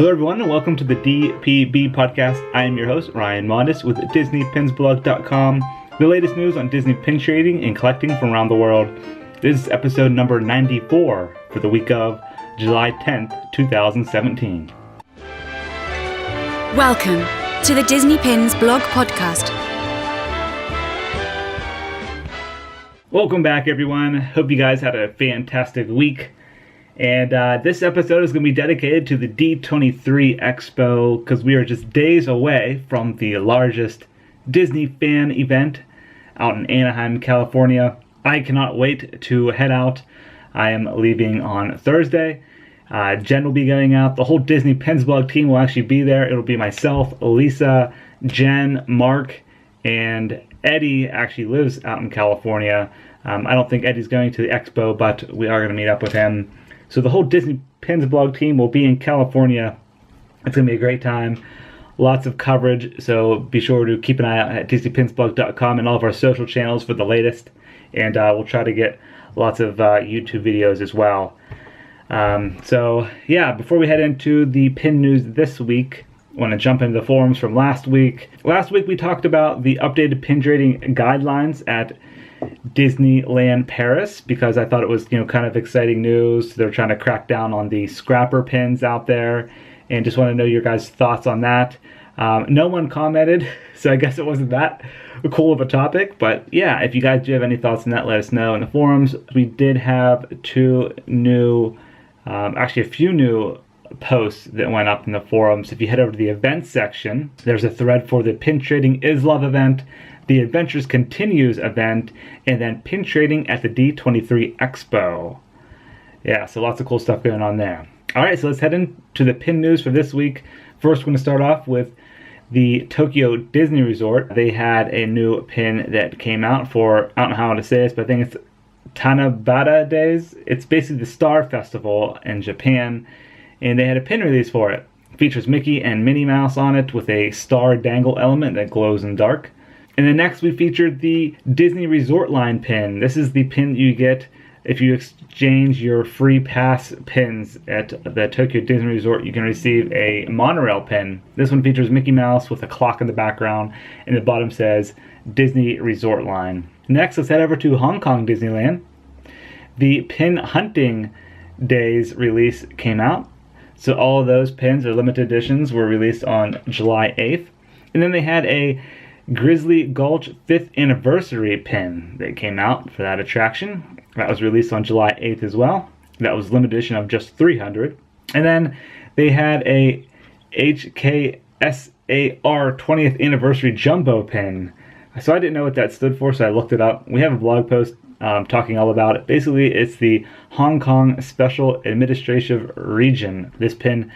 Hello everyone and welcome to the DPB Podcast. I am your host, Ryan Modis with DisneyPinsBlog.com, the latest news on Disney pin trading and collecting from around the world. This is episode number 94 for the week of July 10th, 2017. Welcome to the Disney Pins Blog Podcast. Welcome back everyone. Hope you guys had a fantastic week. And this episode is going to be dedicated to the D23 Expo because we are just days away from the largest Disney fan event out in Anaheim, California. I cannot wait to head out. I am leaving on Thursday. Jen will be going out. The whole Disney Pins Blog team will actually be there. It'll be myself, Lisa, Jen, Mark, and Eddie actually lives out in California. I don't think Eddie's going to the expo, but we are going to meet up with him. So the whole Disney Pins Blog team will be in California. It's going to be a great time. Lots of coverage, so be sure to keep an eye out at DisneyPinsBlog.com and all of our social channels for the latest. And we'll try to get lots of YouTube videos as well. So yeah, before we head into the pin news this week, I want to jump into the forums from last week. Last week we talked about the updated pin trading guidelines at Disneyland Paris because I thought it was, kind of exciting news. They're trying to crack down on the scrapper pins out there, and just want to know your guys' thoughts on that. No one commented, so I guess it wasn't that cool of a topic. But yeah, if you guys do have any thoughts on that, let us know in the forums. We did have a few new posts that went up in the forums. If you head over to the events section, there's a thread for the Pin Trading is Love event, the Adventures Continues event, and then pin trading at the D23 Expo. Yeah, so lots of cool stuff going on there. All right, so let's head into the pin news for this week. First, we're going to start off with the Tokyo Disney Resort. They had a new pin that came out for, I don't know how to say this, but I think it's Tanabata Days. It's basically the Star Festival in Japan, and they had a pin release for it. It features Mickey and Minnie Mouse on it with a star dangle element that glows in dark. And then next we featured the Disney Resort Line pin. This is the pin you get if you exchange your free pass pins at the Tokyo Disney Resort. You can receive a monorail pin. This one features Mickey Mouse with a clock in the background, and the bottom says Disney Resort Line. Next, let's head over to Hong Kong Disneyland. The Pin Hunting Days release came out. So all of those pins or limited editions were released on July 8th. And then they had a Grizzly Gulch 5th Anniversary pin that came out for that attraction. That was released on July 8th as well. That was limited edition of just 300. And then they had a HKSAR 20th Anniversary Jumbo pin. So I didn't know what that stood for, so I looked it up. We have a blog post talking all about it. Basically, it's the Hong Kong Special Administrative Region. This pin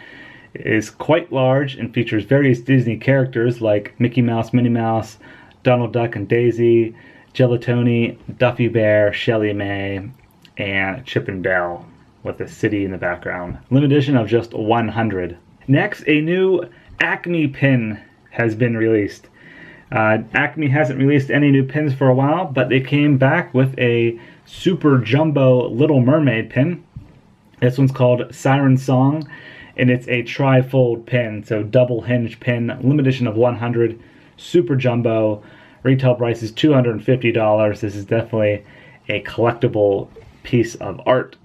is quite large and features various Disney characters like Mickey Mouse, Minnie Mouse, Donald Duck and Daisy, Gelatoni, Duffy Bear, Shelly May, and Chip and Dale with a city in the background. Limited edition of just 100. Next, a new ACME pin has been released. ACME hasn't released any new pins for a while, but they came back with a super jumbo Little Mermaid pin. This one's called Siren Song, and it's a tri-fold pin, so double hinge pin, limited edition of 100, super jumbo. Retail price is $250. This is definitely a collectible piece of art.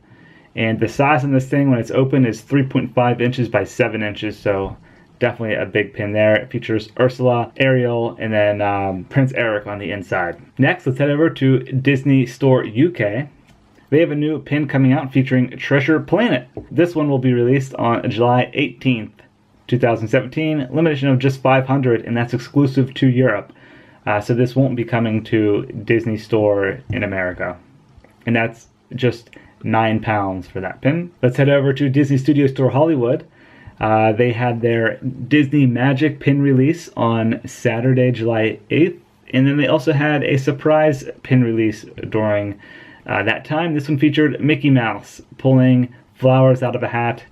And the size on this thing when it's open is 3.5 inches by 7 inches, so definitely a big pin there. It features Ursula, Ariel, and then Prince Eric on the inside. Next, let's head over to Disney Store UK. They have a new pin coming out featuring Treasure Planet. This one will be released on July 18th, 2017. Limited edition of just 500, and that's exclusive to Europe. So this won't be coming to Disney Store in America. And that's just £9 for that pin. Let's head over to Disney Studio Store Hollywood. They had their Disney Magic pin release on Saturday, July 8th. And then they also had a surprise pin release during that time. This one featured Mickey Mouse pulling flowers out of a hat.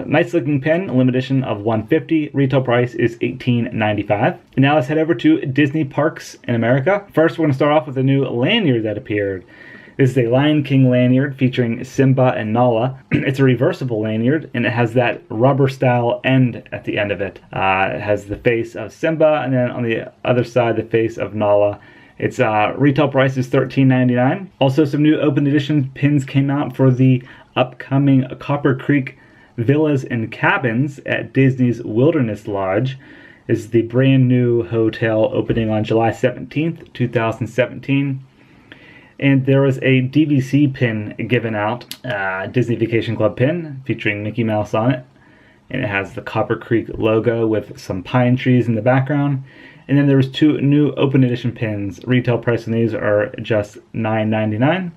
Nice looking pin, a limited edition of 150. Retail price is $18.95. And now let's head over to Disney Parks in America. First, we're going to start off with a new lanyard that appeared. This is a Lion King lanyard featuring Simba and Nala. It's a reversible lanyard, and it has that rubber-style end at the end of it. It has the face of Simba, and then on the other side, the face of Nala. Its retail price is $13.99. Also, some new open edition pins came out for the upcoming Copper Creek Villas and Cabins at Disney's Wilderness Lodge. This is the brand new hotel opening on July 17th, 2017. And there was a DVC pin given out, Disney Vacation Club pin, featuring Mickey Mouse on it. And it has the Copper Creek logo with some pine trees in the background. And then there was 2 new open edition pins. Retail price on these are just $9.99.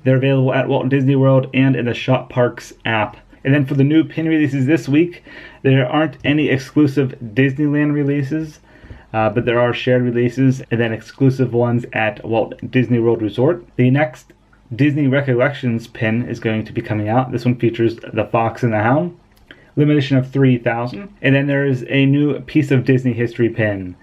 They're available at Walt Disney World and in the Shop Parks app. And then for the new pin releases this week, there aren't any exclusive Disneyland releases. But there are shared releases and then exclusive ones at Walt Disney World Resort. The next Disney Recollections pin is going to be coming out. This one features the Fox and the Hound, limitation of 3,000. And then there is a new Piece of Disney History pin.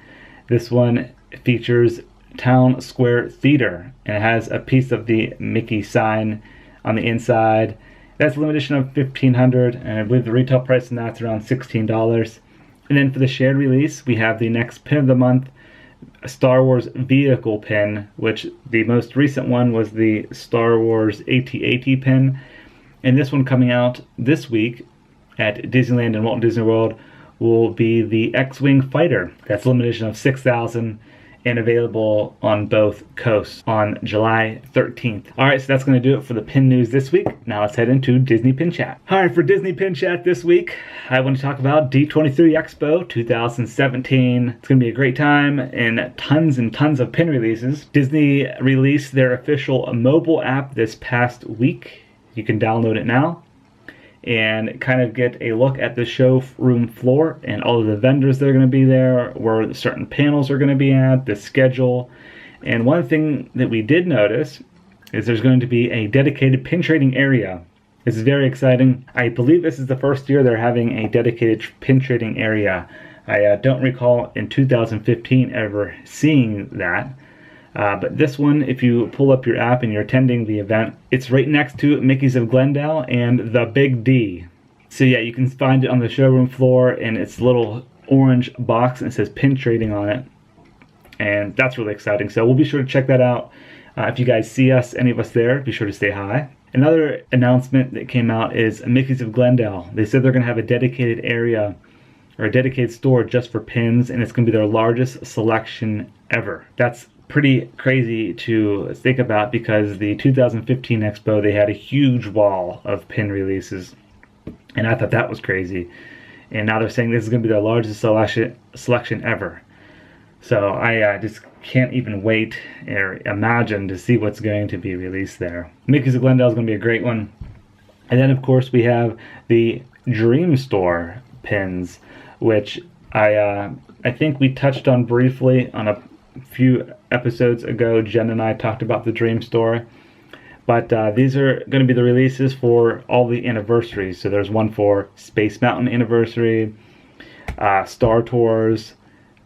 This one features Town Square Theater, and it has a piece of the Mickey sign on the inside. That's a limitation of 1,500, and I believe the retail price on that's around $16. And then for the shared release, we have the next pin of the month, a Star Wars vehicle pin, which the most recent one was the Star Wars AT-AT pin. And this one coming out this week at Disneyland and Walt Disney World will be the X-Wing Fighter. That's a limitation of 6,000 and available on both coasts on July 13th. Alright, so that's going to do it for the pin news this week. Now let's head into Disney Pin Chat. Alright, for Disney Pin Chat this week, I want to talk about D23 Expo 2017. It's going to be a great time and tons of pin releases. Disney released their official mobile app this past week. You can download it now and kind of get a look at the showroom floor and all of the vendors that are going to be there, where certain panels are going to be at, the schedule. And one thing that we did notice is there's going to be a dedicated pin trading area. This is very exciting. I believe this is the first year they're having a dedicated pin trading area. I don't recall in 2015 ever seeing that. But this one, if you pull up your app and you're attending the event, it's right next to Mickey's of Glendale and the Big D. So yeah, you can find it on the showroom floor, and it's a little orange box and it says pin trading on it. And that's really exciting. So we'll be sure to check that out. If you guys see us, any of us there, be sure to say hi. Another announcement that came out is Mickey's of Glendale. They said they're going to have a dedicated area or a dedicated store just for pins, and it's going to be their largest selection ever. That's pretty crazy to think about, because the 2015 Expo, they had a huge wall of pin releases, and I thought that was crazy. And now they're saying this is going to be their largest selection ever. So I just can't even wait or imagine to see what's going to be released there. Mickey's of Glendale is going to be a great one. And then of course we have the Dream Store pins, which I think we touched on briefly on a few episodes ago. Jen and I talked about the Dream Store, but these are going to be the releases for all the anniversaries. So there's one for Space Mountain anniversary, Star Tours,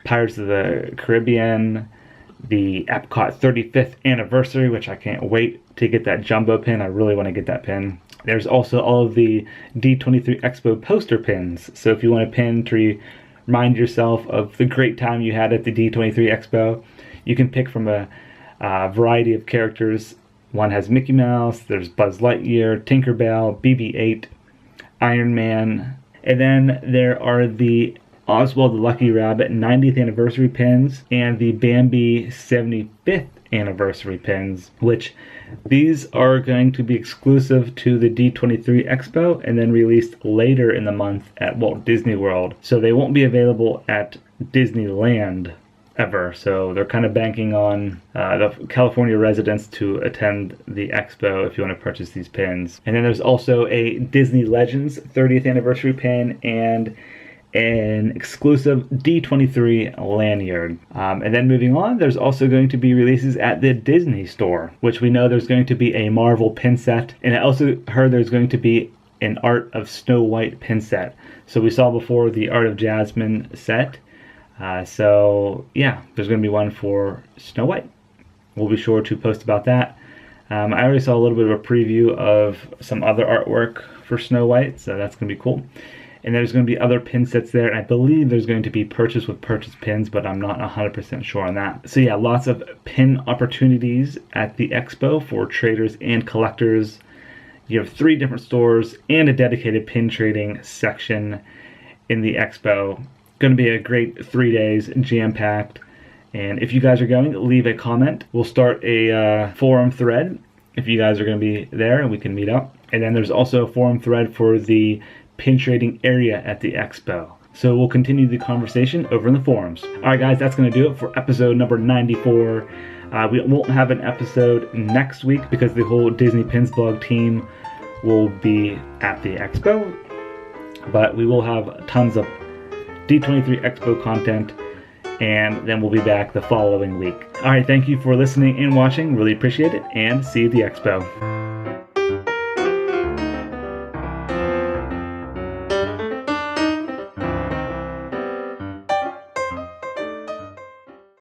Pirates of the Caribbean, the Epcot 35th anniversary, which I can't wait to get that jumbo pin. I really want to get that pin. There's also all of the D23 Expo poster pins. So if you want a pin to remind yourself of the great time you had at the D23 Expo, you can pick from a variety of characters. One has Mickey Mouse, there's Buzz Lightyear, Tinkerbell, BB-8, Iron Man, and then there are the Oswald the Lucky Rabbit 90th anniversary pins and the Bambi 75th anniversary pins, which these are going to be exclusive to the D23 Expo and then released later in the month at Walt Disney World. So they won't be available at Disneyland ever. So they're kind of banking on the California residents to attend the expo if you want to purchase these pins. And then there's also a Disney Legends 30th anniversary pin and an exclusive D23 lanyard. And then moving on, there's also going to be releases at the Disney Store, which we know there's going to be a Marvel pin set. And I also heard there's going to be an Art of Snow White pin set. So we saw before the Art of Jasmine set. So yeah, there's going to be one for Snow White. We'll be sure to post about that I already saw a little bit of a preview of some other artwork for Snow White, so that's going to be cool. And there's going to be other pin sets there. And I believe there's going to be purchase with purchase pins, but I'm not 100% sure on that. So yeah, lots of pin opportunities at the expo for traders and collectors. You have 3 different stores and a dedicated pin trading section in the expo. Going to be a great 3 days, jam-packed. And if you guys are going, leave a comment. We'll start a forum thread if you guys are going to be there, and we can meet up. And then there's also a forum thread for the pin trading area at the expo. So we'll continue the conversation over in the forums. Alright guys, that's going to do it for episode number 94. We won't have an episode next week because the whole Disney Pins blog team will be at the expo. But we will have tons of D23 Expo content, and then we'll be back the following week. Alright, thank you for listening and watching. Really appreciate it, and see you at the expo.